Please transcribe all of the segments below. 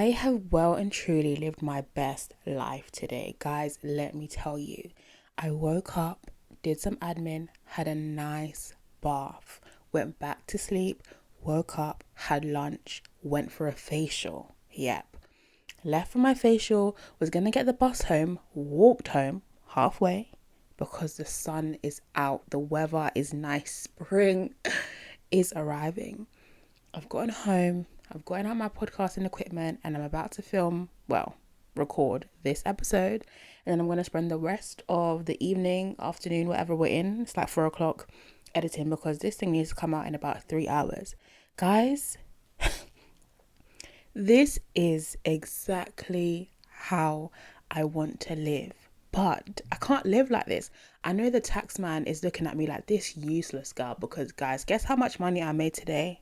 I have well and truly lived my best life today. Guys, let me tell you, I woke up, did some admin, had a nice bath, went back to sleep, woke up, had lunch, went for a facial. Yep. Left for my facial, was going to get the bus home, walked home halfway because the sun is out, the weather is nice, spring is arriving. I've gotten home, I've gotten out my podcasting equipment, and I'm about to record this episode. And then I'm going to spend the rest of the evening, afternoon, whatever we're in, it's like 4 o'clock, editing because this thing needs to come out in about 3 hours. Guys, this is exactly how I want to live. But I can't live like this. I know the tax man is looking at me like this useless girl because, guys, guess how much money I made today?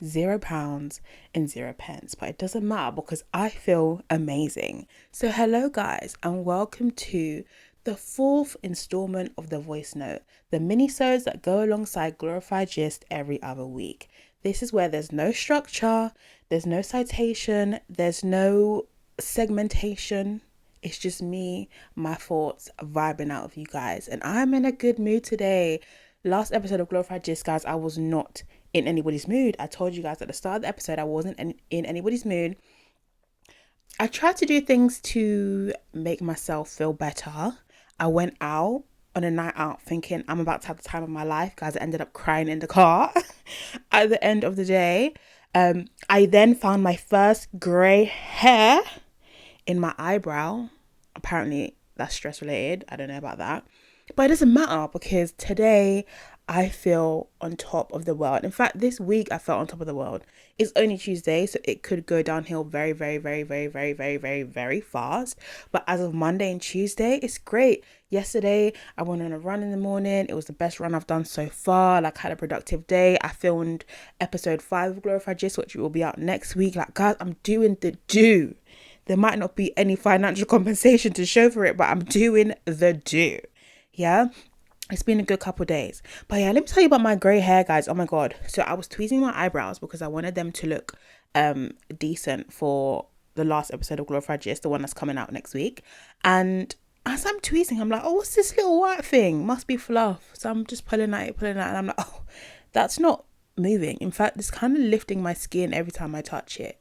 £0 and 0 pence, but it doesn't matter because I feel amazing. So hello guys, and welcome to the 4th installment of the Voicenote, the mini-sodes that go alongside Glorified Jist every other week. This is where there's no structure, there's no citation, there's no segmentation. It's just me, my thoughts, vibing out with you guys, and I'm in a good mood today. Last episode of Glorified Jist, guys, I was not in anybody's mood. I told you guys at the start of the episode I wasn't in anybody's mood. I tried to do things to make myself feel better. I went out on a night out thinking I'm about to have the time of my life. Guys, I ended up crying in the car at the end of the day. I then found my first grey hair in my eyebrow. Apparently that's stress related. I don't know about that. But it doesn't matter because today I feel on top of the world. In fact, this week I felt on top of the world. It's only Tuesday, so it could go downhill very, very, very, very, very, very, very, very fast. But as of Monday and Tuesday, it's great. Yesterday, I went on a run in the morning. It was the best run I've done so far. Like, had a productive day. I filmed episode 5 of Glorified Jist, which will be out next week. Like, guys, I'm doing the do. There might not be any financial compensation to show for it, but I'm doing the do. Yeah, it's been a good couple of days. But yeah, let me tell you about my grey hair, guys. Oh my god. So I was tweezing my eyebrows because I wanted them to look decent for the last episode of Glorified Jist, the one that's coming out next week. And as I'm tweezing, I'm like, oh, what's this little white thing? Must be fluff. So I'm just pulling at it, and I'm like, oh, that's not moving. In fact, it's kind of lifting my skin every time I touch it.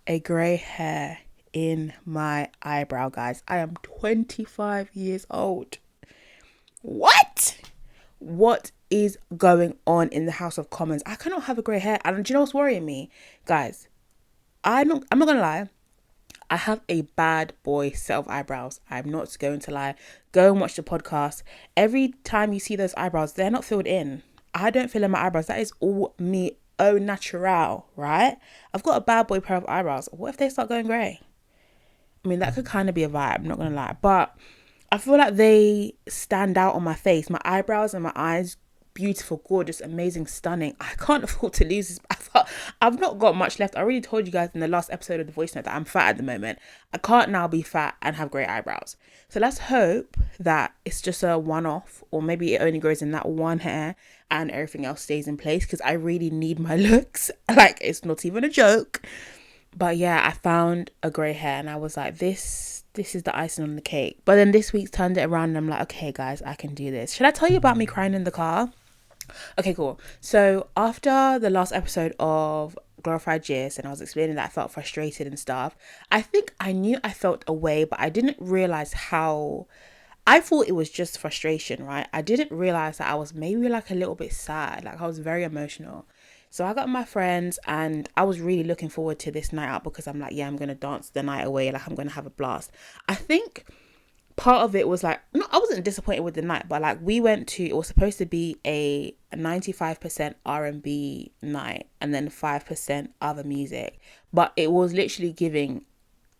A grey hair in my eyebrow, guys. I am 25 years old. What is going on in the House of Commons? I cannot have a grey hair. And do you know what's worrying me? Guys, I'm not gonna lie. I have a bad boy set of eyebrows. I'm not going to lie. Go and watch the podcast. Every time you see those eyebrows, they're not filled in. I don't fill in my eyebrows. That is all me au natural, right? I've got a bad boy pair of eyebrows. What if they start going grey? I mean, that could kind of be a vibe, I'm not gonna lie. But I feel like they stand out on my face. My eyebrows and my eyes, beautiful, gorgeous, amazing, stunning. I can't afford to lose this. I've not got much left. I already told you guys in the last episode of the Voicenote that I'm fat at the moment. I can't now be fat and have great eyebrows. So let's hope that it's just a one-off, or maybe it only grows in that one hair and everything else stays in place because I really need my looks. Like, it's not even a joke. But yeah, I found a grey hair and I was like, this is the icing on the cake. But then this week's turned it around and I'm like, okay guys, I can do this. Should I tell you about me crying in the car? Okay, cool. So after the last episode of Glorified Jist and I was explaining that I felt frustrated and stuff, I think I knew I felt away, but I didn't realize how. I thought it was just frustration, right? I didn't realize that I was maybe like a little bit sad. Like, I was very emotional. So I got my friends and I was really looking forward to this night out because I'm like, yeah, I'm going to dance the night away. Like, I'm going to have a blast. I think part of it was like, no, I wasn't disappointed with the night, but like, it was supposed to be a 95% R&B night and then 5% other music. But it was literally giving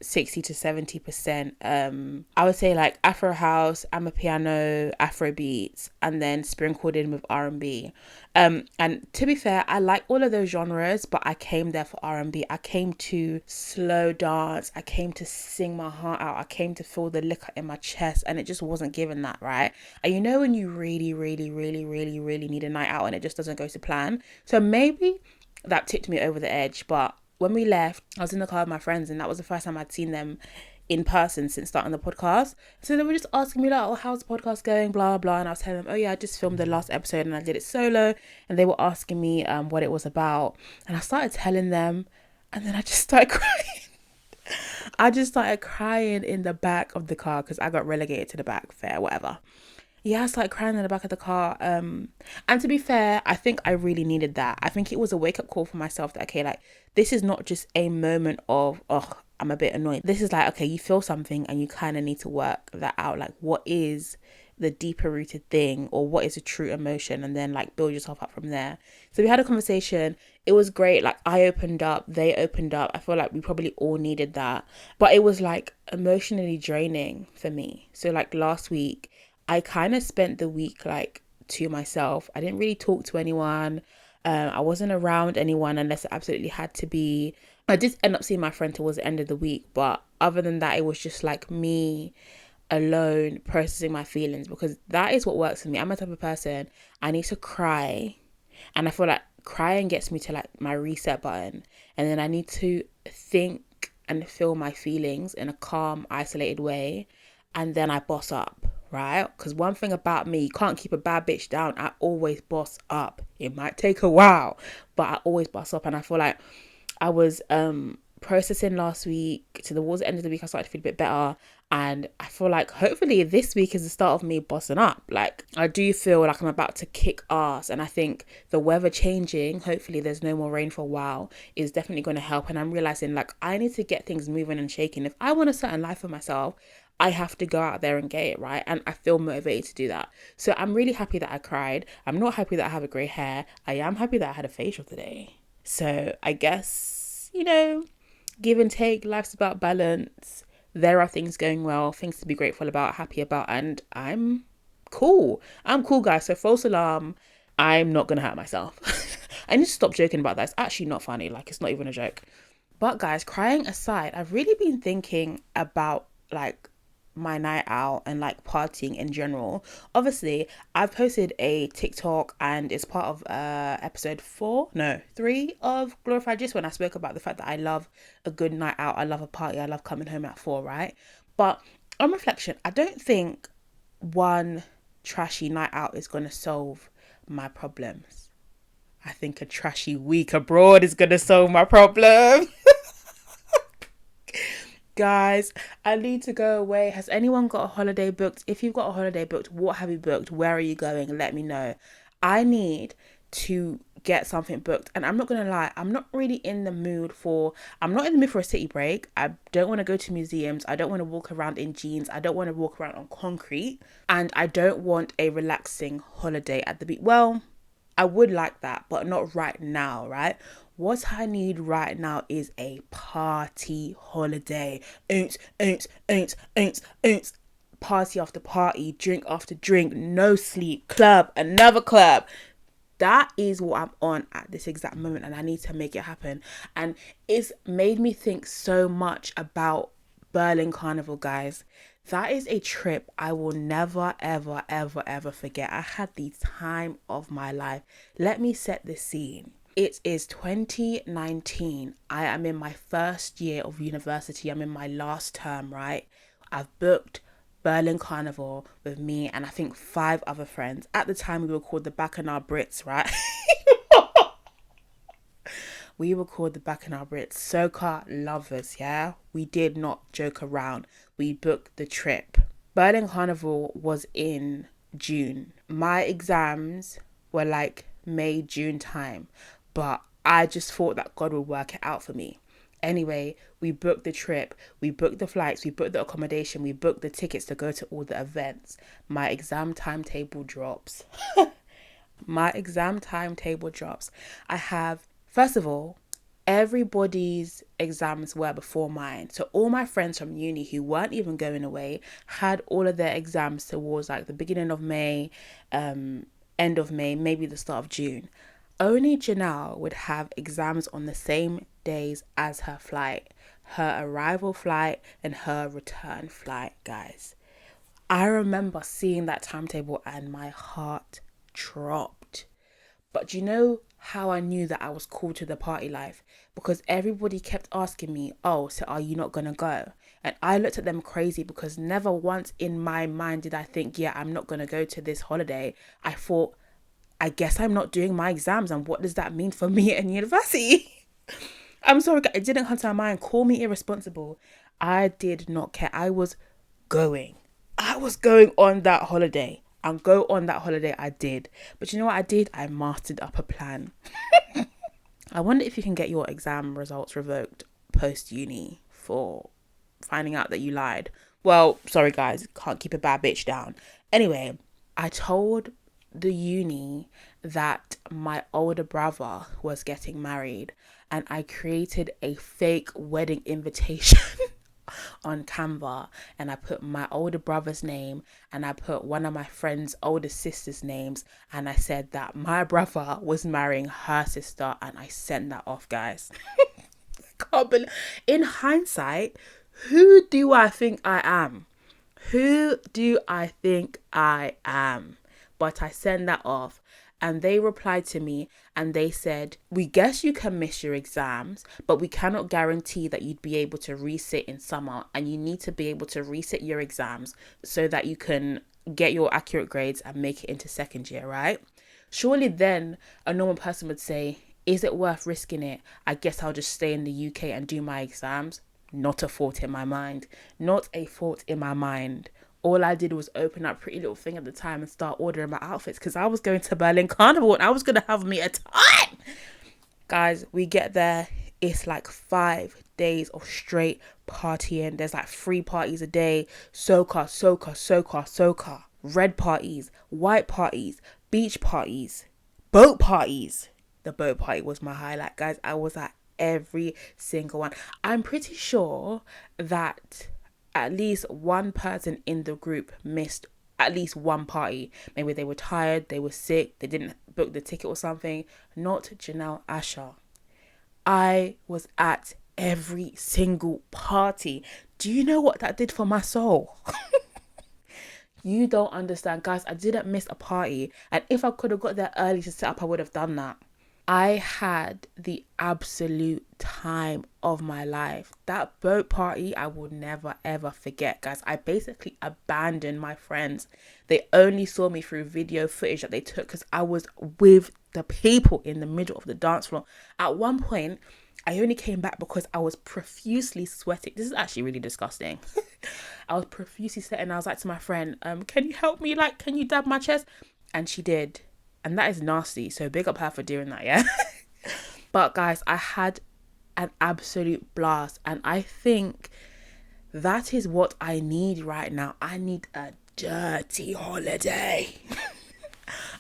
60 to 70%, I would say like Afro house, Amapiano, Afro beats, and then sprinkled in with R&B. And to be fair, I like all of those genres, but I came there for R&B. I came to slow dance. I came to sing my heart out. I came to feel the liquor in my chest, and it just wasn't given that, right? And you know when you really, really, really, really, really need a night out and it just doesn't go to plan? So maybe that tipped me over the edge, but when we left, I was in the car with my friends, and that was the first time I'd seen them in person since starting the podcast. So they were just asking me like, oh, how's the podcast going, blah blah, and I was telling them, oh yeah, I just filmed the last episode and I did it solo. And they were asking me what it was about, and I started telling them, and then I just started crying. I just started crying in the back of the car because I got relegated to the back. Fair, whatever. Yeah, I started crying in the back of the car. And to be fair, I think I really needed that. I think it was a wake-up call for myself that, okay, like, this is not just a moment of, oh, I'm a bit annoyed. This is like, okay, you feel something and you kind of need to work that out. Like, what is the deeper rooted thing, or what is a true emotion, and then like build yourself up from there. So we had a conversation. It was great. Like, I opened up, they opened up. I feel like we probably all needed that. But it was like emotionally draining for me. So like last week, I kind of spent the week like to myself. I didn't really talk to anyone. I wasn't around anyone unless it absolutely had to be. I did end up seeing my friend towards the end of the week, but other than that, it was just like me alone processing my feelings, because that is what works for me. I'm a type of person, I need to cry, and I feel like crying gets me to like my reset button, and then I need to think and feel my feelings in a calm, isolated way, and then I boss up, right? Because one thing about me, you can't keep a bad bitch down. I always boss up. It might take a while, but I always boss up. And I feel like I was processing last week. Towards the end of the week, I started to feel a bit better, and I feel like hopefully this week is the start of me bossing up. Like, I do feel like I'm about to kick ass, and I think the weather changing, hopefully there's no more rain for a while, is definitely going to help. And I'm realizing like I need to get things moving and shaking. If I want a certain life for myself, I have to go out there and get it, right? And I feel motivated to do that. So I'm really happy that I cried. I'm not happy that I have a grey hair. I am happy that I had a facial today. So I guess, give and take, life's about balance. There are things going well, things to be grateful about, happy about, and I'm cool. I'm cool, guys. So false alarm, I'm not going to hurt myself. I need to stop joking about that. It's actually not funny. Like, it's not even a joke. But guys, crying aside, I've really been thinking about like my night out and like partying in general. Obviously, I've posted a TikTok, and it's part of episode 3 of Glorified Jist, when I spoke about the fact that I love a good night out, I love a party, I love coming home at 4, right? But on reflection, I don't think one trashy night out is going to solve my problems. I think a trashy week abroad is going to solve my problem. Guys, I need to go away. Has anyone got a holiday booked? If you've got a holiday booked, what have you booked? Where are you going? Let me know. I need to get something booked, and I'm not gonna lie, I'm not in the mood for a city break. I don't want to go to museums. I don't want to walk around in jeans. I don't want to walk around on concrete, and I don't want a relaxing holiday at the beach. Well, I would like that, but not right now, right? What I need right now is a party holiday. Party after party, drink after drink, no sleep, club, another club. That is what I'm on at this exact moment, and I need to make it happen. And it's made me think so much about Berlin Carnival, guys. That is a trip I will never, ever, ever, ever forget. I had the time of my life. Let me set the scene. It is 2019. I am in my first year of university. I'm in my last term, right? I've booked Berlin Carnival with me and I think 5 other friends. At the time, we were called the Bacchanal Brits, right? We were called the Bacchanal Brits. SOCA lovers, yeah? We did not joke around. We booked the trip. Berlin Carnival was in June. My exams were like May, June time. But I just thought that God would work it out for me. Anyway, we booked the trip, we booked the flights, we booked the accommodation, we booked the tickets to go to all the events. My exam timetable drops. I have, first of all, everybody's exams were before mine. So all my friends from uni who weren't even going away had all of their exams towards like the beginning of May, end of May, maybe the start of June. Only Janelle would have exams on the same days as her flight, her arrival flight and her return flight, guys. I remember seeing that timetable and my heart dropped. But you know how I knew that I was called to the party life? because everybody kept asking me, oh, so are you not going to go? And I looked at them crazy because never once in my mind did I think, yeah, I'm not going to go to this holiday. I thought, I guess I'm not doing my exams. And what does that mean for me in university? I'm sorry, it didn't come to my mind. Call me irresponsible. I did not care. I was going. I was going on that holiday. And go on that holiday I did. But you know what I did? I mastered up a plan. I wonder if you can get your exam results revoked post-uni for finding out that you lied. Well, sorry guys, can't keep a bad bitch down. Anyway, I told the uni that my older brother was getting married and I created a fake wedding invitation on Canva, and I put my older brother's name and I put one of my friend's older sister's names, and I said that my brother was marrying her sister, and I sent that off, guys. Can't believe. In hindsight, who do I think I am? Who do I think I am? But I sent that off. And they replied to me and they said, we guess you can miss your exams, but we cannot guarantee that you'd be able to resit in summer, and you need to be able to resit your exams so that you can get your accurate grades and make it into second year, right? Surely then a normal person would say, is it worth risking it? I guess I'll just stay in the UK and do my exams. Not a thought in my mind. Not a thought in my mind. All I did was open up Pretty Little Thing at the time and start ordering my outfits because I was going to Berlin Carnival and I was going to have me a time. Guys, we get there. It's like 5 days of straight partying. There's like 3 parties a day. SOCA, SOCA, SOCA, SOCA. Red parties, white parties, beach parties, boat parties. The boat party was my highlight, guys. I was at every single one. I'm pretty sure that at least one person in the group missed at least one party. Maybe they were tired, they were sick, they didn't book the ticket or something. Not Janelle Asha. I was at every single party. Do you know what that did for my soul? You don't understand, guys. I didn't miss a party. And if I could have got there early to set up, I would have done that. I had the absolute time of my life. That boat party, I will never ever forget, guys. I basically abandoned my friends. They only saw me through video footage that they took because I was with the people in the middle of the dance floor. At one point, I only came back because I was profusely sweating. This is actually really disgusting. I was profusely sweating. I was like to my friend, can you help me? Like, can you dab my chest? And she did. And that is nasty. So big up her for doing that, yeah? But guys, I had an absolute blast. And I think that is what I need right now. I need a dirty holiday.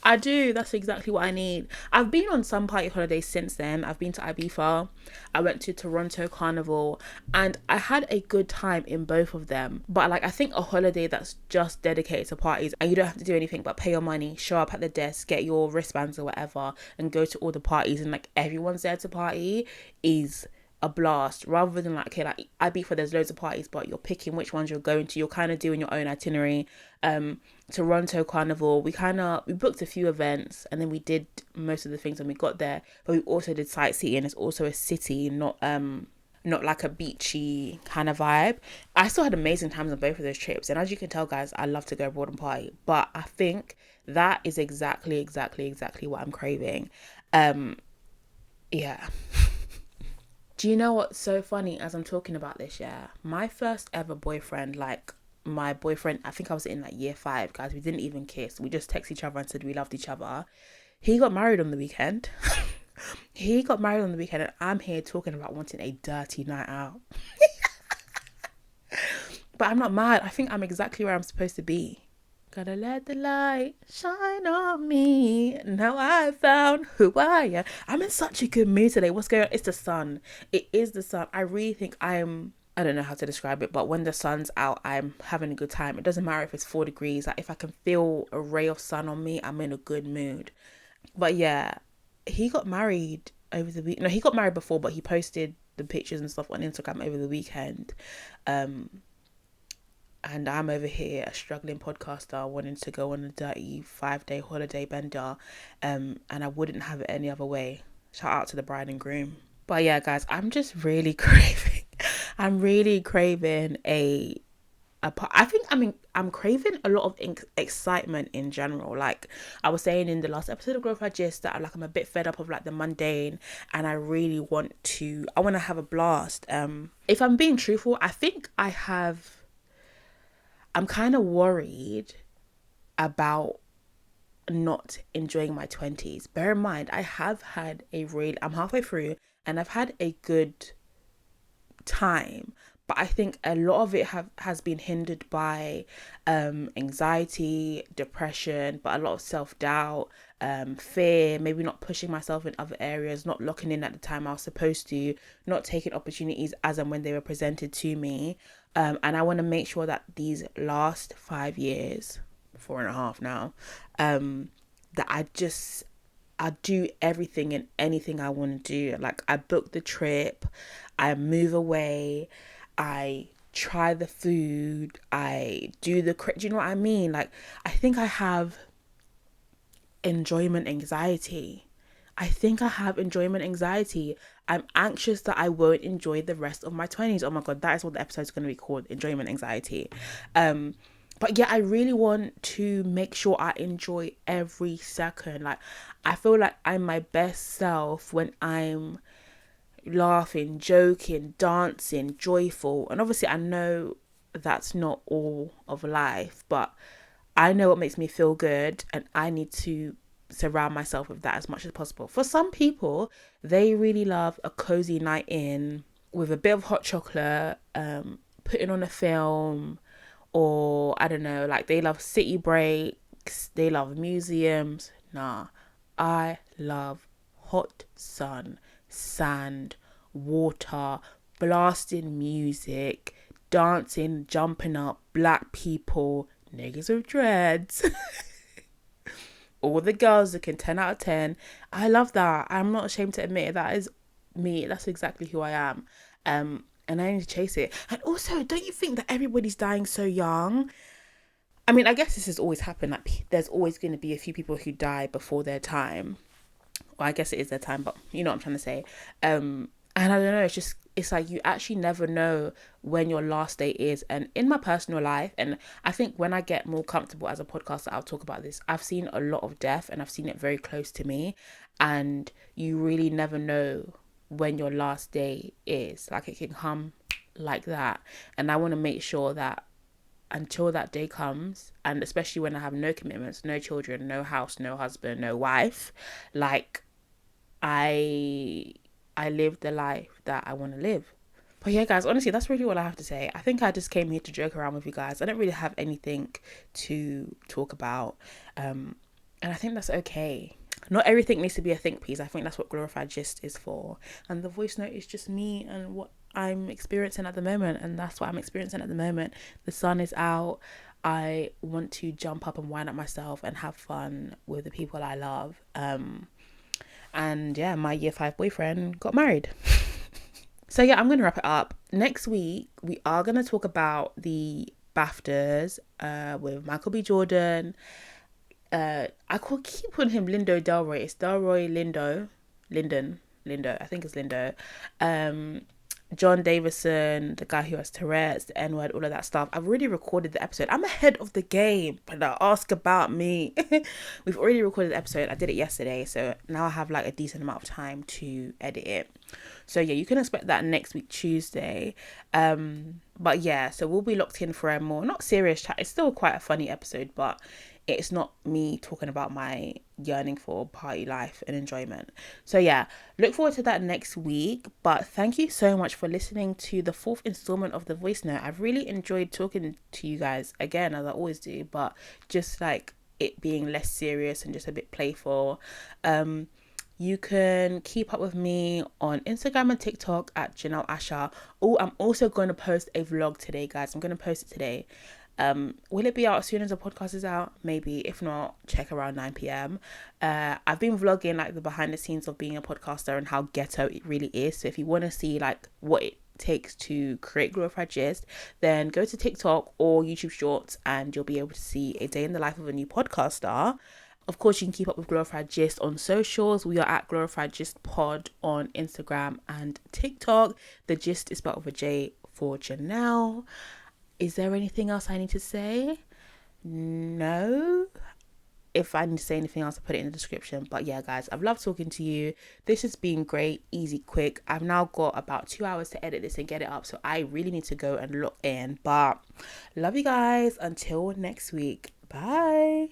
I do. That's exactly what I need. I've been on some party holidays since then. I've been to Ibiza. I went to Toronto Carnival. And I had a good time in both of them. But like, I think a holiday that's just dedicated to parties and you don't have to do anything but pay your money, show up at the desk, get your wristbands or whatever, and go to all the parties and like everyone's there to party is a blast, rather than like, okay, like Ibiza, there's loads of parties, but you're picking which ones you're going to. You're kind of doing your own itinerary. Toronto Carnival, we booked a few events and then we did most of the things when we got there, but we also did sightseeing. It's also a city, not like a beachy kind of vibe. I still had amazing times on both of those trips, and as you can tell, guys, I love to go abroad and party, but I think that is exactly what I'm craving. Yeah. Do you know what's so funny as I'm talking about this? Yeah, my first ever boyfriend, like my boyfriend, I think I was in like year 5, guys. We didn't even kiss. We just texted each other and said we loved each other. He got married on the weekend. And I'm here talking about wanting a dirty night out. But I'm not mad. I think I'm exactly where I'm supposed to be. Gotta let the light shine on me. Now I found who I am. I'm in such a good mood today. What's going on? It's the sun. It is the sun. I really think I don't know how to describe it, but when the sun's out, I'm having a good time. It doesn't matter if it's 4 degrees. Like, if I can feel a ray of sun on me, I'm in a good mood. But yeah, he got married over the week. No, he got married before, but he posted the pictures and stuff on Instagram over the weekend. And I'm over here, a struggling podcaster, wanting to go on a dirty 5-day holiday bender. And I wouldn't have it any other way. Shout out to the bride and groom. But yeah, guys, I'm just really craving. I'm really craving I think I'm craving a lot of excitement in general. Like I was saying in the last episode of Glorified Jist that I'm a bit fed up of like the mundane, and I really I want to have a blast. If I'm being truthful, I'm kind of worried about not enjoying my 20s. Bear in mind, I'm halfway through and I've had a good time, but I think a lot of it has been hindered by anxiety, depression, but a lot of self-doubt, fear, maybe not pushing myself in other areas, not locking in at the time I was supposed to, not taking opportunities as and when they were presented to me. And I want to make sure that these last 5 years, 4.5 now, that I do everything and anything I want to do. Like I book the trip, I move away, I try the food, I do do you know what I mean? Like I think I have enjoyment anxiety. I'm anxious that I won't enjoy the rest of my 20s. Oh my God, that is what the episode's going to be called, enjoyment anxiety. But yeah, I really want to make sure I enjoy every second. Like I feel like I'm my best self when I'm laughing, joking, dancing, joyful. And obviously I know that's not all of life, but I know what makes me feel good, and I need to surround myself with that as much as possible. For some people, they really love a cozy night in with a bit of hot chocolate, putting on a film, or I don't know, like they love city breaks, they love museums. Nah, I love hot sun, sand, water, blasting music, dancing, jumping up, black people, niggas with dreads. All the girls looking 10 out of 10. I love that. I'm not ashamed to admit it. That is me. That's exactly who I am. And I need to chase it. And also, don't you think that everybody's dying so young? I mean, I guess this has always happened. Like, there's always going to be a few people who die before their time. Well, I guess it is their time, but you know what I'm trying to say. And I don't know, it's like you actually never know when your last day is. And in my personal life, and I think when I get more comfortable as a podcaster, I'll talk about this. I've seen a lot of death and I've seen it very close to me. And you really never know when your last day is. Like it can come like that. And I want to make sure that until that day comes, and especially when I have no commitments, no children, no house, no husband, no wife, like I live the life that I want to live. But yeah, guys, honestly, that's really all I have to say. I think I just came here to joke around with you guys. I don't really have anything to talk about. And I think that's okay. Not everything needs to be a think piece. I think that's what Glorified Gist is for. And the voice note is just me and what I'm experiencing at the moment. And that's what I'm experiencing at the moment. The sun is out. I want to jump up and wind up myself and have fun with the people I love. And yeah, my year 5 boyfriend got married. So yeah, I'm going to wrap it up. Next week, we are going to talk about the BAFTAs with Michael B. Jordan. Keep calling him Lindo Delroy. It's Delroy Lindo. I think it's Lindo. John Davison, the guy who has Tourette's, the N-word, all of that stuff. I've already recorded the episode. I'm ahead of the game, but ask about me. We've already recorded the episode. I did it yesterday, so now I have like a decent amount of time to edit it. So yeah, you can expect that next week, Tuesday. But yeah, so we'll be locked in for a more, not serious chat. It's still quite a funny episode, but it's not me talking about my yearning for party life and enjoyment. So yeah, look forward to that next week. But thank you so much for listening to the 4th installment of the voice note. I've really enjoyed talking to you guys again, as I always do, but just like it being less serious and just a bit playful. You can keep up with me on Instagram and TikTok at Janelle Asha. Oh, I'm also going to post a vlog today, guys. I'm going to post it today. Will it be out as soon as the podcast is out? Maybe. If not, check around 9 p.m. I've been vlogging like the behind the scenes of being a podcaster and how ghetto it really is. So if you want to see like what it takes to create Glorified Jist, then go to TikTok or YouTube Shorts and you'll be able to see a day in the life of a new podcaster. Of course, you can keep up with Glorified Jist on socials. We are at Glorified Jist Pod on Instagram and TikTok. The Gist is spelled with a J for Janelle. Is there anything else I need to say? No. If I need to say anything else, I'll put it in the description. But yeah, guys, I've loved talking to you. This has been great, easy, quick. I've now got about 2 hours to edit this and get it up. So I really need to go and lock in. But love you guys. Until next week. Bye.